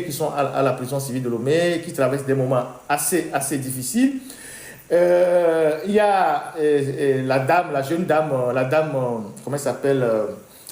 qui sont à la prison civile de Lomé, qui traversent des moments assez difficiles. Il y a la dame, la jeune dame, comment elle s'appelle,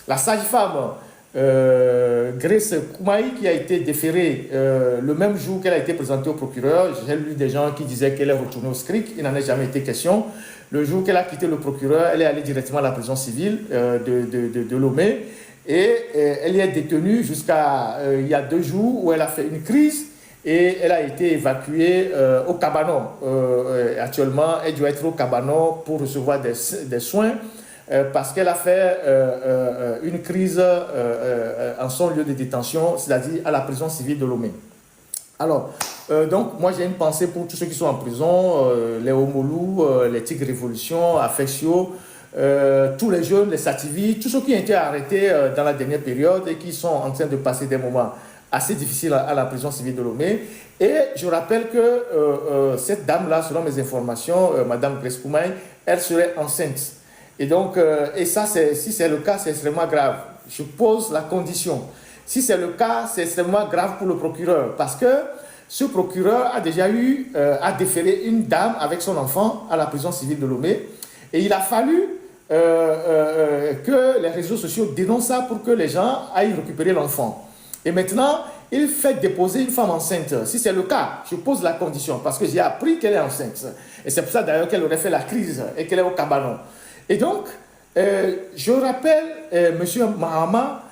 la sage-femme, Grace Koumaï, qui a été déférée le même jour qu'elle a été présentée au procureur. J'ai lu des gens qui disaient qu'elle est retournée au SCRIC, il n'en a jamais été question. Le jour qu'elle a quitté le procureur, elle est allée directement à la prison civile de Lomé. Et elle y est détenue jusqu'à il y a 2 jours où elle a fait une crise et elle a été évacuée au Cabanon. Actuellement, elle doit être au Cabanon pour recevoir des soins parce qu'elle a fait une crise en son lieu de détention, c'est-à-dire à la prison civile de Lomé. Alors, donc, moi j'ai une pensée pour tous ceux qui sont en prison, les Homolous, les Tigres Révolution, Affectio, tous les jeunes, les Sativi, tous ceux qui ont été arrêtés dans la dernière période et qui sont en train de passer des moments assez difficiles à la prison civile de Lomé. Et je rappelle que cette dame-là, selon mes informations, Madame Grace Koumaï, elle serait enceinte. Et donc, et ça, si c'est le cas, c'est extrêmement grave. Je pose la condition. Si c'est le cas, c'est extrêmement grave pour le procureur parce que ce procureur a déjà eu à déférer une dame avec son enfant à la prison civile de Lomé. Et il a fallu que les réseaux sociaux dénoncent ça pour que les gens aillent récupérer l'enfant. Et maintenant, il fait déposer une femme enceinte. Si c'est le cas, je pose la condition parce que j'ai appris qu'elle est enceinte. Et c'est pour ça d'ailleurs qu'elle aurait fait la crise et qu'elle est au Cabanon. Et donc, je rappelle, M. Mahama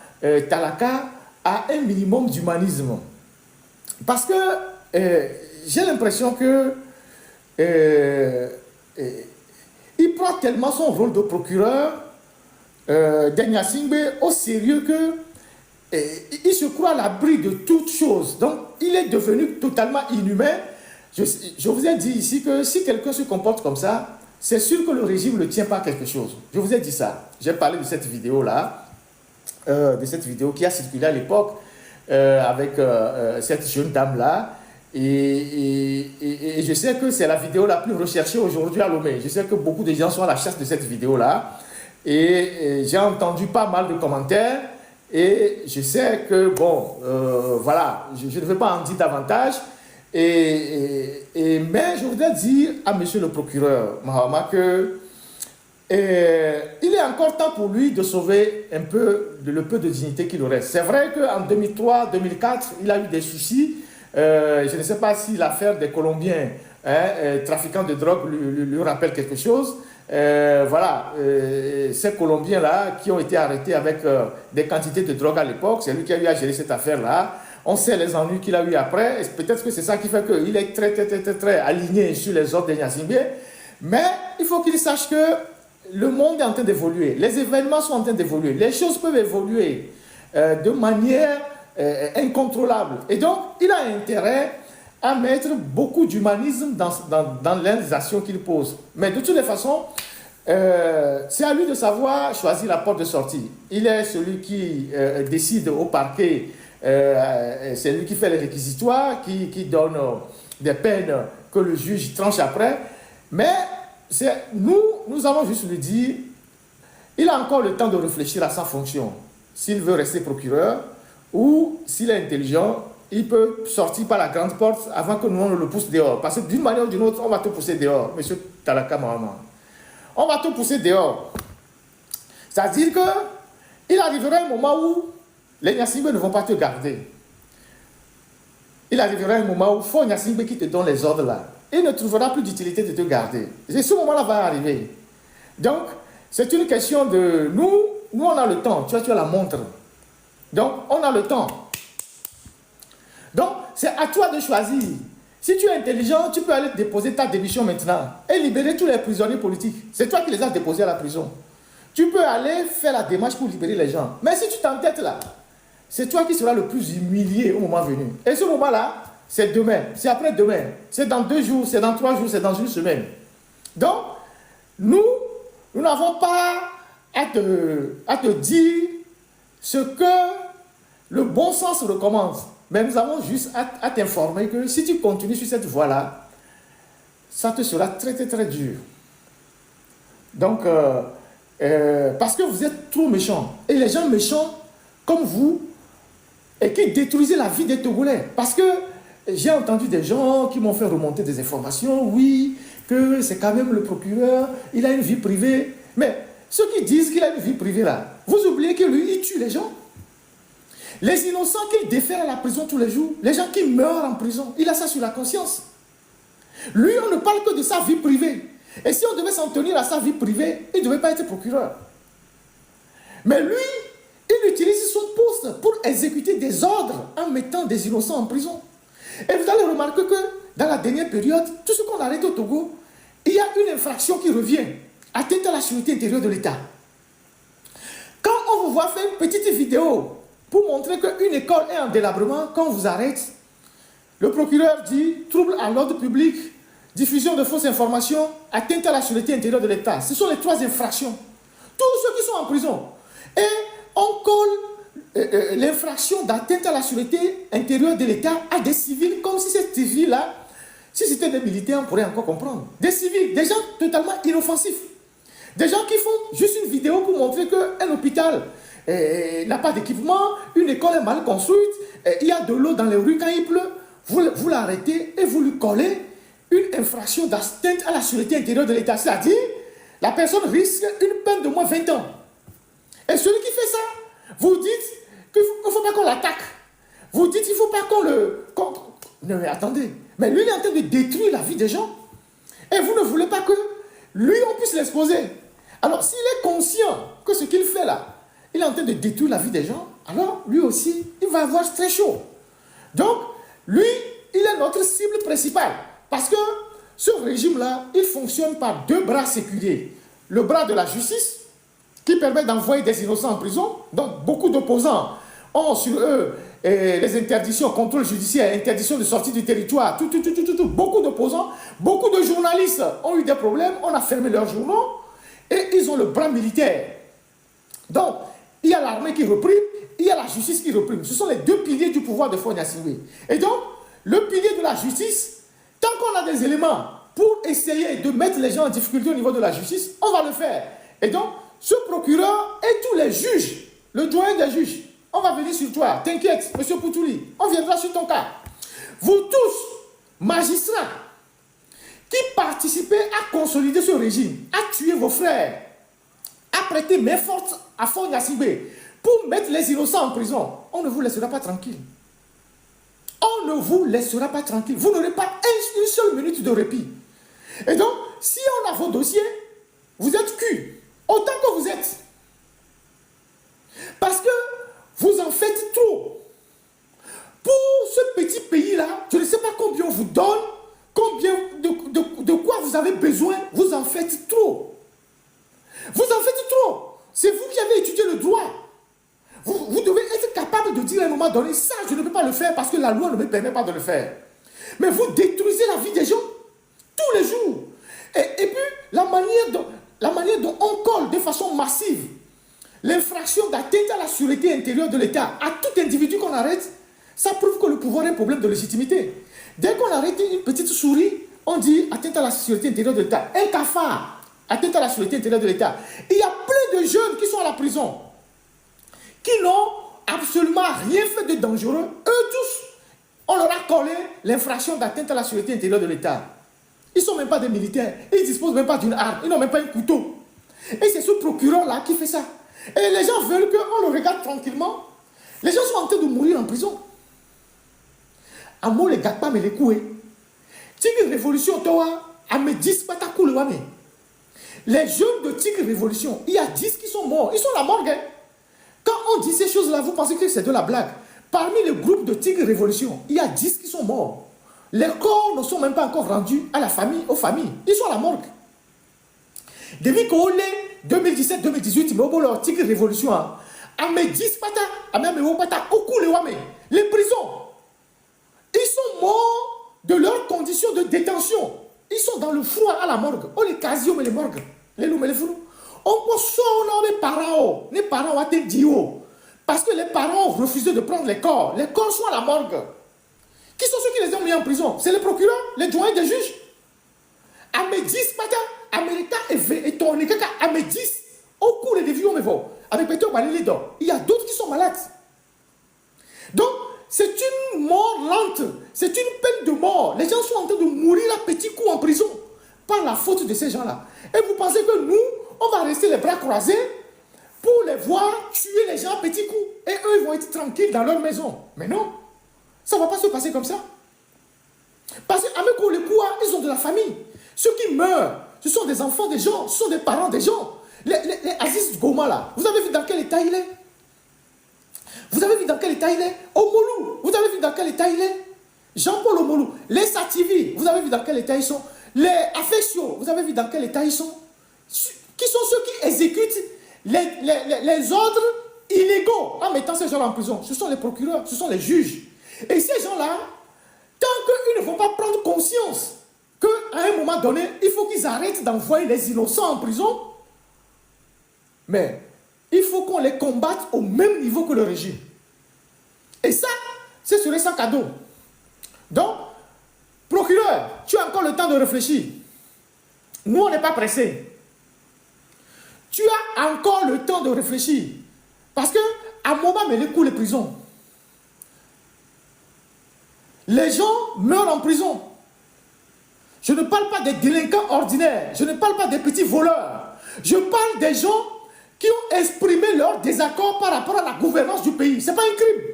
Talaka a un minimum d'humanisme. Parce que j'ai l'impression que il prend tellement son rôle de procureur d'Enyasingbe au sérieux que il se croit à l'abri de toutes choses. Donc, il est devenu totalement inhumain. Je vous ai dit ici que si quelqu'un se comporte comme ça, c'est sûr que le régime ne tient pas quelque chose. Je vous ai dit ça. J'ai parlé de cette vidéo-là, de cette vidéo qui a circulé à l'époque avec cette jeune dame-là. Et je sais que c'est la vidéo la plus recherchée aujourd'hui à Lomé. Je sais que beaucoup de gens sont à la chasse de cette vidéo-là. Et j'ai entendu pas mal de commentaires. Et je sais que, bon, voilà, je ne vais pas en dire davantage. Mais je voudrais dire à monsieur le procureur Mahama que il est encore temps pour lui de sauver un peu le peu de dignité qu'il aurait. C'est vrai qu'en 2003, 2004, il a eu des soucis. Je ne sais pas si l'affaire des Colombiens, trafiquants de drogue, lui rappelle quelque chose. Voilà, ces Colombiens-là qui ont été arrêtés avec des quantités de drogue à l'époque, c'est lui qui a eu à gérer cette affaire-là. On sait les ennuis qu'il a eu après. Peut-être que c'est ça qui fait qu'il est très aligné sur les ordres de Gnassingbé. Mais il faut qu'il sache que le monde est en train d'évoluer. Les événements sont en train d'évoluer. Les choses peuvent évoluer de manière incontrôlable. Et donc, il a intérêt à mettre beaucoup d'humanisme dans les actions qu'il pose. Mais de toutes les façons, c'est à lui de savoir choisir la porte de sortie. Il est celui qui décide au parquet, c'est lui qui fait les réquisitoires, qui donne des peines que le juge tranche après. Mais nous allons juste lui dire, il a encore le temps de réfléchir à sa fonction. S'il veut rester procureur ou s'il est intelligent, il peut sortir par la grande porte avant que nous on le pousse dehors. Parce que d'une manière ou d'une autre, on va te pousser dehors, monsieur Talaka Mahama. On va te pousser dehors. C'est-à-dire qu'il arrivera un moment où les Gnassingbé ne vont pas te garder. Il arrivera un moment où il faut Gnassingbé qui te donne les ordres là. Il ne trouvera plus d'utilité de te garder. Et ce moment-là va arriver. Donc, c'est une question de nous on a le temps. Tu as la montre. Donc, on a le temps. Donc, c'est à toi de choisir. Si tu es intelligent, tu peux aller déposer ta démission maintenant et libérer tous les prisonniers politiques. C'est toi qui les as déposés à la prison. Tu peux aller faire la démarche pour libérer les gens. Mais si tu t'entêtes là, c'est toi qui seras le plus humilié au moment venu. Et ce moment-là, c'est demain, c'est après-demain, c'est dans 2 jours, c'est dans 3 jours, c'est dans 1 semaine. Donc, nous n'avons pas à te dire ce que le bon sens recommande. Mais nous avons juste à t'informer que si tu continues sur cette voie-là, ça te sera très dur. Donc, parce que vous êtes trop méchants. Et les gens méchants, comme vous, et qui détruisait la vie des Togolais. Parce que j'ai entendu des gens qui m'ont fait remonter des informations, oui, que c'est quand même le procureur, il a une vie privée. Mais ceux qui disent qu'il a une vie privée là, vous oubliez que lui, il tue les gens. Les innocents qu'il défère à la prison tous les jours, les gens qui meurent en prison, il a ça sur la conscience. Lui, on ne parle que de sa vie privée. Et si on devait s'en tenir à sa vie privée, il ne devait pas être procureur. Mais lui, il utilise son poste pour exécuter des ordres en mettant des innocents en prison. Et vous allez remarquer que dans la dernière période, tout ce qu'on arrête au Togo, il y a une infraction qui revient, atteinte à la sécurité intérieure de l'État. Quand on vous voit faire une petite vidéo pour montrer qu'une école est en délabrement, quand on vous arrête, le procureur dit trouble à l'ordre public, diffusion de fausses informations, atteinte à la sécurité intérieure de l'État. Ce sont les 3 infractions. Tous ceux qui sont en prison. Et on colle l'infraction d'atteinte à la sécurité intérieure de l'État à des civils, comme si ces civils-là, si c'était des militaires, on pourrait encore comprendre. Des civils, des gens totalement inoffensifs. Des gens qui font juste une vidéo pour montrer qu'un hôpital n'a pas d'équipement, une école est mal construite, il y a de l'eau dans les rues quand il pleut. Vous l'arrêtez et vous lui collez une infraction d'atteinte à la sécurité intérieure de l'État. C'est-à-dire, la personne risque une peine de moins 20 ans. Et celui qui fait ça, vous dites qu'il ne faut pas qu'on l'attaque. Vous dites qu'il ne faut pas qu'on le... Non mais attendez, mais lui il est en train de détruire la vie des gens. Et vous ne voulez pas que lui on puisse l'exposer. Alors s'il est conscient que ce qu'il fait là, il est en train de détruire la vie des gens, alors lui aussi, il va avoir très chaud. Donc, lui, il est notre cible principale. Parce que ce régime-là, il fonctionne par 2 bras séculaires. Le bras de la justice, qui permet d'envoyer des innocents en prison. Donc, beaucoup d'opposants ont sur eux les interdictions, contrôle judiciaire, interdiction de sortie du territoire, tout. Beaucoup d'opposants, beaucoup de journalistes ont eu des problèmes, on a fermé leurs journaux et ils ont le bras militaire. Donc, il y a l'armée qui reprime, il y a la justice qui reprime. Ce sont les 2 piliers du pouvoir de Faure Gnassingbé. Et donc, le pilier de la justice, tant qu'on a des éléments pour essayer de mettre les gens en difficulté au niveau de la justice, on va le faire. Et donc, ce procureur et tous les juges, le doyen des juges, on va venir sur toi. T'inquiète, monsieur Poutouli, on viendra sur ton cas. Vous tous, magistrats, qui participez à consolider ce régime, à tuer vos frères, à prêter main forte à Faure Gnassingbé pour mettre les innocents en prison, on ne vous laissera pas tranquille. On ne vous laissera pas tranquille. Vous n'aurez pas une seule minute de répit. Et donc, si on a vos dossiers, vous êtes cul, autant que vous êtes. Parce que vous en faites trop. Pour ce petit pays-là, je ne sais pas combien on vous donne, combien de quoi vous avez besoin, vous en faites trop. Vous en faites trop. C'est vous qui avez étudié le droit. Vous devez être capable de dire à un moment donné, ça, je ne peux pas le faire parce que la loi ne me permet pas de le faire. Mais vous détruisez la vie des gens tous les jours. Et puis, la manière dont on colle de façon massive l'infraction d'atteinte à la sécurité intérieure de l'État à tout individu qu'on arrête, ça prouve que le pouvoir a un problème de légitimité. Dès qu'on arrête une petite souris, on dit atteinte à la sécurité intérieure de l'État. Un cafard, atteinte à la sécurité intérieure de l'État. Il y a plein de jeunes qui sont à la prison, qui n'ont absolument rien fait de dangereux. Eux tous, on leur a collé l'infraction d'atteinte à la sécurité intérieure de l'État. Ils ne sont même pas des militaires. Ils ne disposent même pas d'une arme. Ils n'ont même pas un couteau. Et c'est ce procureur-là qui fait ça. Et les gens veulent qu'on le regarde tranquillement. Les gens sont en train de mourir en prison. Amo les gars pas me les coups. Tigre Révolution, toi, à me 10 pas ta coule. Les jeunes de Tigre Révolution, il y a 10 qui sont morts. Ils sont à la morgue. Quand on dit ces choses-là, vous pensez que c'est de la blague. Parmi le groupe de Tigre Révolution, il y a 10 qui sont morts. Les corps ne sont même pas encore rendus à la famille, aux familles. Ils sont à la morgue. Depuis qu'on est 2017-2018, mais Tigre Révolution, à mes 10 pata, à mes pata, au coup les prisons, ils sont morts de leurs conditions de détention. Ils sont dans le froid à la morgue. On les quasi, mais les morgues. Les loups, mais les fous. On peut sonner les parents ont été dit. Parce que les parents ont refusé de prendre les corps. Les corps sont à la morgue. Qui sont ceux qui les ont mis en prison? C'est les procureurs, les doyens des juges. À mes 10 pata, Américain et ton écart à mes 10, au cours des vieux, avec Peter Balilidor, il y a d'autres qui sont malades. Donc, c'est une mort lente. C'est une peine de mort. Les gens sont en train de mourir à petits coups en prison par la faute de ces gens-là. Et vous pensez que nous, on va rester les bras croisés pour les voir tuer les gens à petits coups. Et eux, ils vont être tranquilles dans leur maison. Mais non, ça ne va pas se passer comme ça. Parce qu'à mes les coups, ils ont de la famille. Ceux qui meurent, ce sont des enfants des gens, ce sont des parents des gens. Les Aziz Goma là, vous avez vu dans quel état il est? Vous avez vu dans quel état il est? Omolou, vous avez vu dans quel état il est? Jean-Paul Omolou, les Sativi, vous avez vu dans quel état ils sont? Les Affectio, vous avez vu dans quel état ils sont? Qui sont ceux qui exécutent les ordres illégaux en mettant ces gens en prison? Ce sont les procureurs, ce sont les juges. Et ces gens-là, tant qu'ils ne vont pas prendre conscience qu'à un moment donné, il faut qu'ils arrêtent d'envoyer les innocents en prison, mais il faut qu'on les combatte au même niveau que le régime. Et ça, ce serait sans cadeau. Donc, procureur, tu as encore le temps de réfléchir. Nous, on n'est pas pressés. Tu as encore le temps de réfléchir. Parce que, à un moment, mais les coups, les prisons. Les gens meurent en prison. Je ne parle pas des délinquants ordinaires. Je ne parle pas des petits voleurs. Je parle des gens qui ont exprimé leur désaccord par rapport à la gouvernance du pays. Ce n'est pas un crime.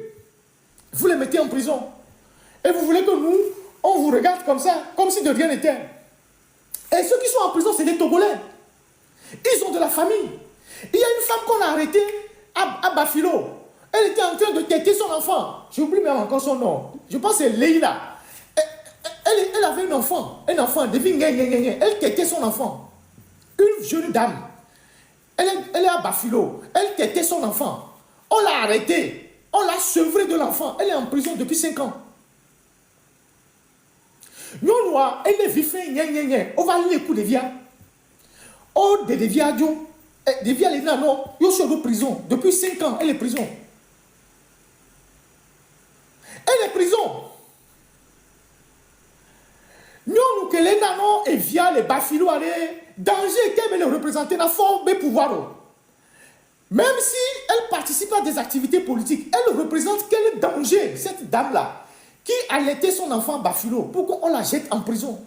Vous les mettez en prison. Et vous voulez que nous, on vous regarde comme ça, comme si de rien n'était. Et ceux qui sont en prison, c'est des Togolais. Ils ont de la famille. Il y a une femme qu'on a arrêtée à Bafilo. Elle était en train de téter son enfant. J'oublie même encore son nom. Je pense que c'est Leïla. Elle avait un enfant, elle tétait son enfant. Une jeune dame. Elle est à Bafilo. Elle tétait son enfant. On l'a arrêtée. On l'a sevrée de l'enfant. Elle est en prison depuis 5 ans. Nous, elle est vivée. On va aller coups de via. On de via Dieu. De via les nanos. Ils sont en prison. Depuis 5 ans, elle est en prison. Elle est en prison. Nous, que les nanos et via les Bafilo, danger qu'elle les représenter dans la forme de pouvoir. Même si elle participe à des activités politiques, elle représente quel danger, cette dame-là, qui allaitait son enfant Bafilo, pour qu'on la jette en prison.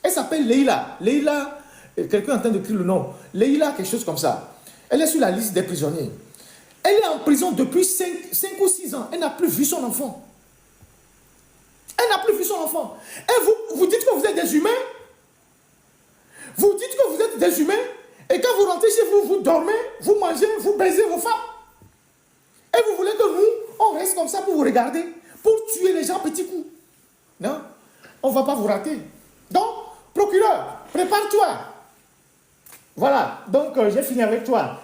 Elle s'appelle Leïla. Leïla, quelqu'un est en train d'écrire le nom. Leïla, quelque chose comme ça. Elle est sur la liste des prisonniers. Elle est en prison depuis 5 ou 6 ans. Elle n'a plus vu son enfant. Elle n'a plus vu son enfant. Et vous dites que vous êtes des humains. Vous dites que vous êtes des humains. Et quand vous rentrez chez vous, vous dormez, vous mangez, vous baisez vos femmes. Et vous voulez que nous, on reste comme ça pour vous regarder, pour tuer les gens à petits coups. Non, on ne va pas vous rater. Donc, procureur, prépare-toi. Voilà, donc j'ai fini avec toi.